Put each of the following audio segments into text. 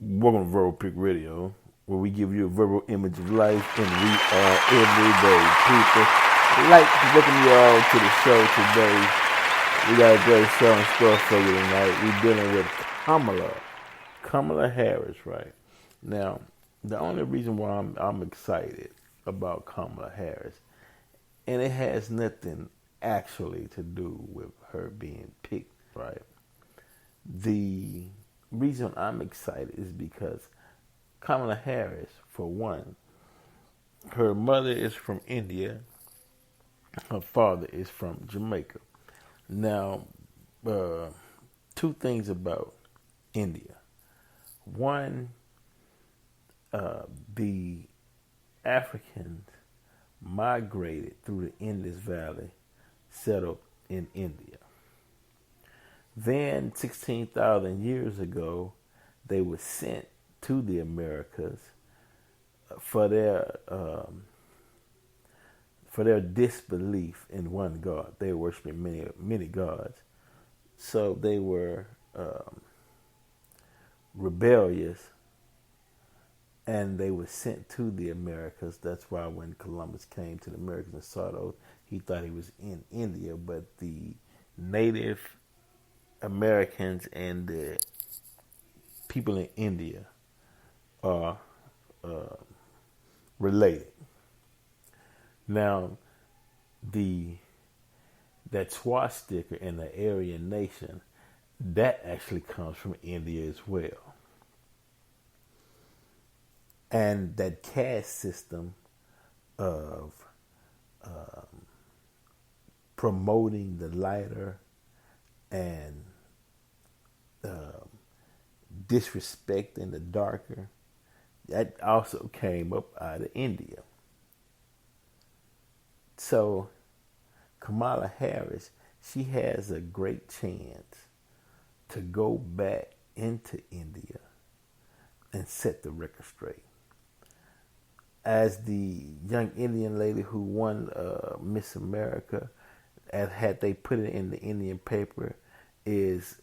Welcome to Verbal Pick Radio, where we give you a verbal image of life, and we are everyday people. I'd like to welcome you all to the show today. We got a great show in store for you tonight. We're dealing with Kamala Harris, right? Now, the only reason why I'm excited about Kamala Harris, and it has nothing actually to do with her being picked, right? The reason I'm excited is because Kamala Harris, for one, her mother is from India, her father is from Jamaica. Now, uh, two things about India. One, the Africans migrated through the Indus Valley, settled in India. Then, 16,000 years ago, they were sent to the Americas for their disbelief in one God. They were worshiping many gods, so they were rebellious, and they were sent to the Americas. That's why when Columbus came to the Americas and saw those, he thought he was in India, but the Native Americans and the people in India are uh, related. Now, the that swastika in the Aryan nation, that actually comes from India as well. And that caste system of promoting the lighter and uh, disrespecting the darker, that also came up out of India. So Kamala Harris, she has a great chance to go back into India and set the record straight. As the young Indian lady who won Miss America, had they put it in the Indian paper, is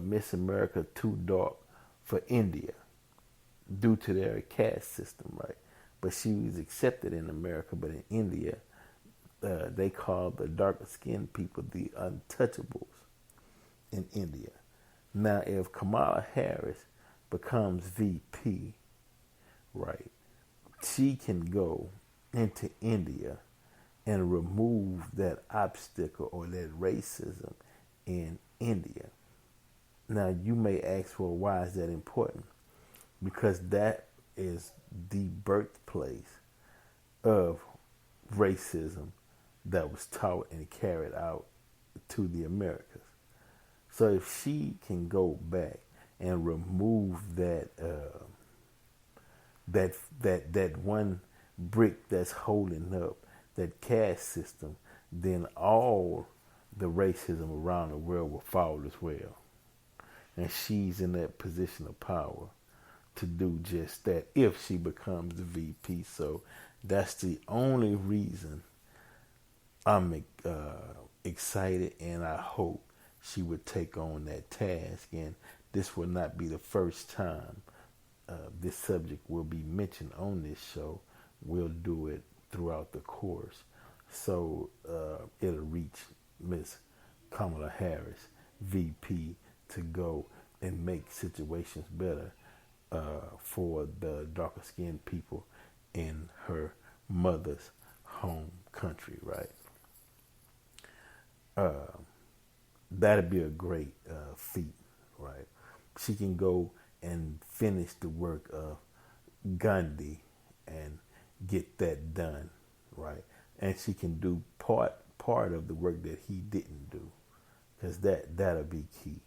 Miss America too dark for India due to their caste system, right? But she was accepted in America, but in India, they call the darker skinned people the untouchables in India. Now, if Kamala Harris becomes VP, right, she can go into India and remove that obstacle or that racism in India. Now, you may ask, well, why is that important? Because that is the birthplace of racism that was taught and carried out to the Americas. So if she can go back and remove that one brick that's holding up that caste system, then all the racism around the world will fall as well. And she's in that position of power to do just that if she becomes the VP. So that's the only reason I'm excited, and I hope she would take on that task. And this will not be the first time this subject will be mentioned on this show. We'll do it throughout the course. So it'll reach Miss Kamala Harris, VP, to go and make situations better for the darker skinned people in her mother's home country, right? Uh, that'd be a great feat, right? She can go and finish the work of Gandhi and get that done, right? And she can do part of the work that he didn't do, because that'll be key.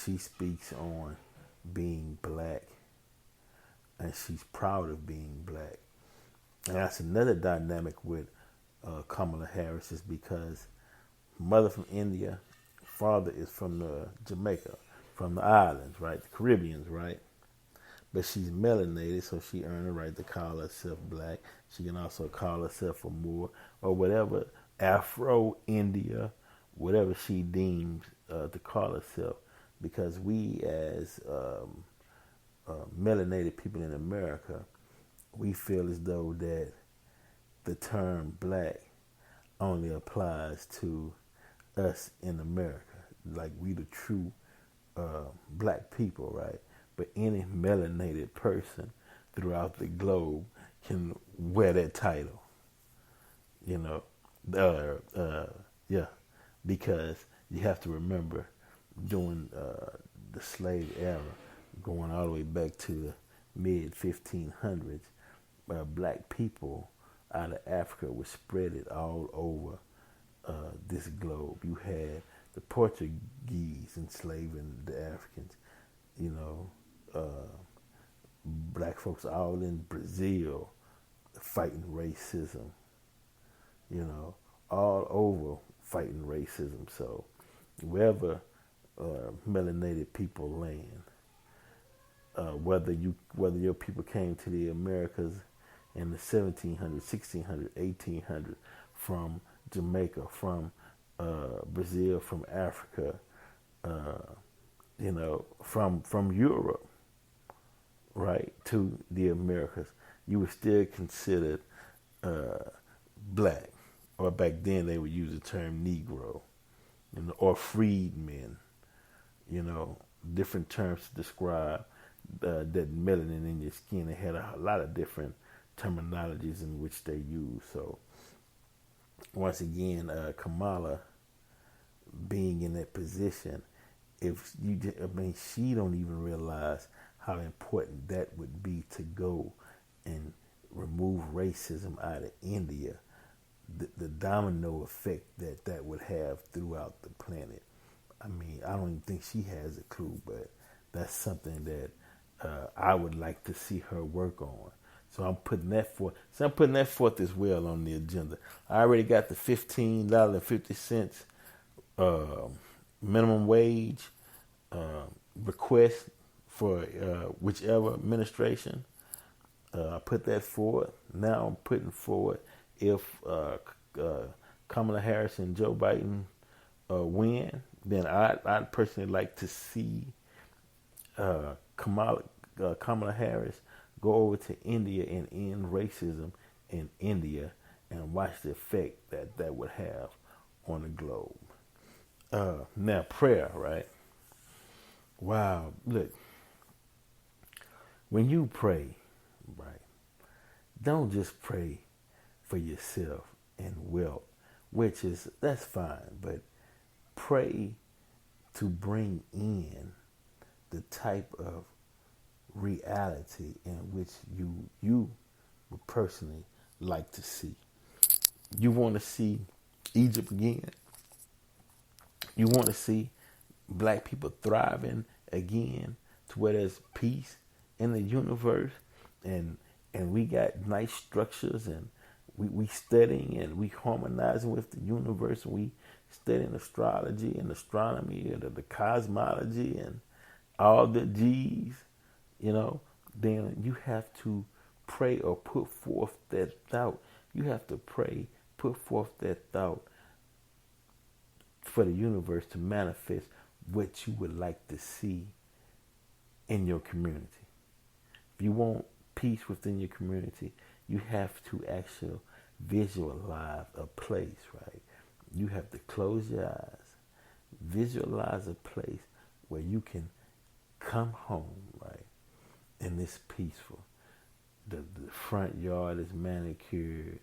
She speaks on being black, and she's proud of being black. And that's another dynamic with Kamala Harris, is because mother from India, father is from Jamaica, from the islands, right? The Caribbeans, right? But she's melanated, so she earned the right to call herself black. She can also call herself a Moor or whatever, Afro India, whatever she deems to call herself, because we as melanated people in America, we feel as though that the term black only applies to us in America. Like we the true black people, right? But any melanated person throughout the globe can wear that title, you know. Yeah, because you have to remember during the slave era, going all the way back to the mid 1500s, black people out of Africa were spread it all over this globe. You had the Portuguese enslaving the Africans, you know, black folks all in Brazil fighting racism, you know, all over fighting racism. So wherever melanated people land, whether your people came to the Americas in the 1700s, 1600s, 1800s, from Jamaica, from Brazil, from Africa, you know, from Europe, right, to the Americas, you were still considered black. Or back then they would use the term Negro, you know, or freedmen, you know, different terms to describe that melanin in your skin. They had a lot of different terminologies in which they use. So once again, Kamala being in that position, she don't even realize how important that would be to go and remove racism out of India. The domino effect that would have throughout the planet. I mean, I don't even think she has a clue, but that's something that I would like to see her work on. So I'm putting that forth. So I'm putting that forth as well on the agenda. I already got the $15.50 minimum wage request for whichever administration. I put that forward. Now I'm putting forward if Kamala Harris and Joe Biden win, then I'd personally like to see Kamala Harris go over to India and end racism in India and watch the effect that would have on the globe. Now, prayer, right? Wow, look, when you pray, right, don't just pray for yourself and wealth, that's fine, but pray to bring in the type of reality in which you would personally like to see. You want to see Egypt again. You want to see black people thriving again to where there's peace in the universe, and we got nice structures, and we studying and we harmonizing with the universe, and we studying astrology and astronomy and the cosmology and all the G's, you know, then you have to pray or put forth that thought. You have to pray, put forth that thought for the universe to manifest what you would like to see in your community. If you want peace within your community, you have to actually visualize a place, right? You have to close your eyes, visualize a place where you can come home, right? And it's peaceful. The front yard is manicured,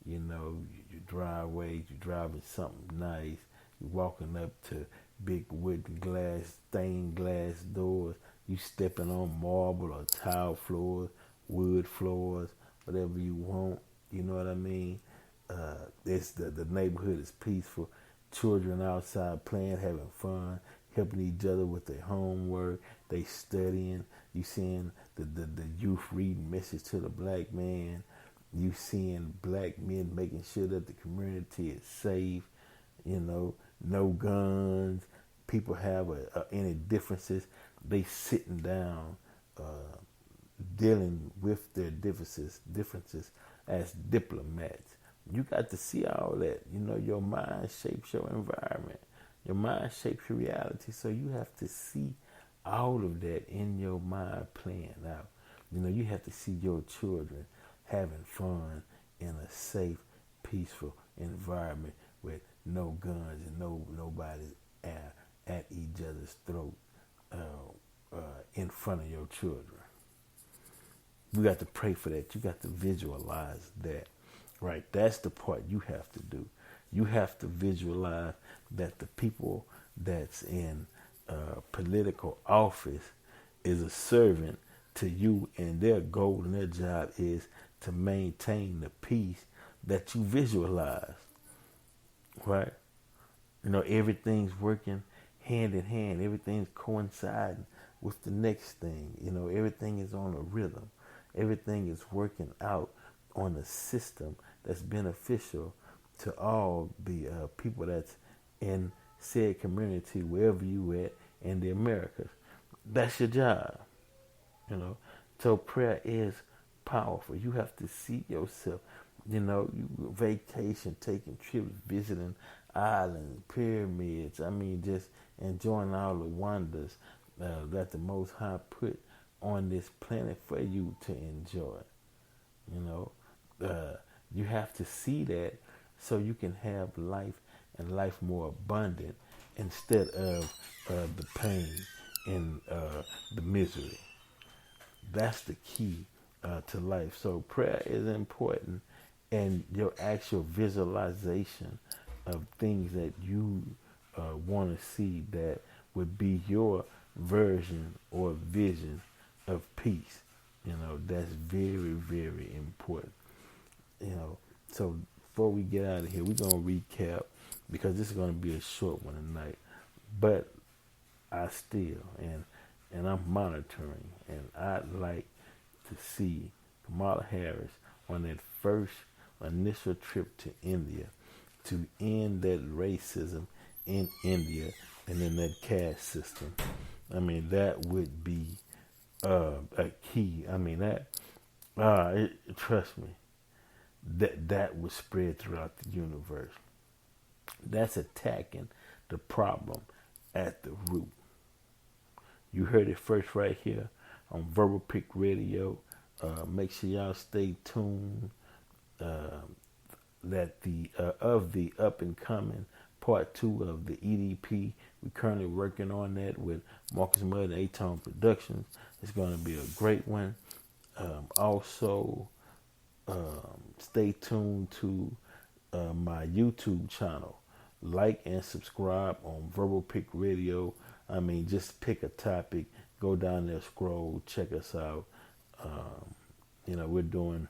you know, your driveway, you're driving something nice, you're walking up to big wooden glass, stained glass doors, you stepping on marble or tile floors, wood floors, whatever you want, you know what I mean? It's the neighborhood is peaceful. Children outside playing, having fun, helping each other with their homework. They studying. You seeing the youth reading Message to the Black Man. You seeing black men making sure that the community is safe. You know, no guns. People have any differences. They sitting down, dealing with their differences as diplomats. You got to see all that. You know, your mind shapes your environment. Your mind shapes your reality. So you have to see all of that in your mind playing out. You have to see your children having fun in a safe, peaceful environment with no guns and nobody at each other's throat in front of your children. We got to pray for that. You got to visualize that. Right? That's the part you have to do. You have to visualize that the people that's in political office is a servant to you, and their goal and their job is to maintain the peace that you visualize. Right? Everything's working hand in hand. Everything's coinciding with the next thing. Everything is on a rhythm. Everything is working out on a system that's beneficial to all the people that's in said community, wherever you at in the Americas. That's your job. So prayer is powerful. You have to see yourself. You vacation, taking trips, visiting islands, pyramids. Just enjoying all the wonders that the Most High put on this planet for you to enjoy. You have to see that so you can have life and life more abundant instead of the pain and the misery. That's the key to life. So prayer is important, and your actual visualization of things that you want to see that would be your version or vision of peace. That's very, very important. So before we get out of here, we're going to recap because this is going to be a short one tonight. But I still, and I'm monitoring, and I'd like to see Kamala Harris on that first initial trip to India to end that racism in India and in that caste system. That would be a key. Trust me, that would spread throughout the universe. That's attacking the problem at the root. You heard it first right here on Verbal Pick Radio. Make sure y'all stay tuned. That the up and coming part 2 of the EDP. We're currently working on that with Marcus Mudd and A-Tone Productions. It's going to be a great one. Also, stay tuned to my YouTube channel. Like and subscribe on Verbal Pick Radio. Just pick a topic, go down there, scroll, check us out. We're doing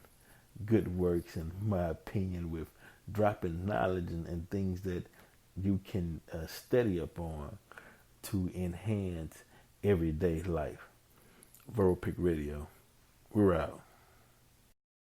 good works, in my opinion, with dropping knowledge and things that you can study upon to enhance everyday life. Verbal Pick Radio. We're out.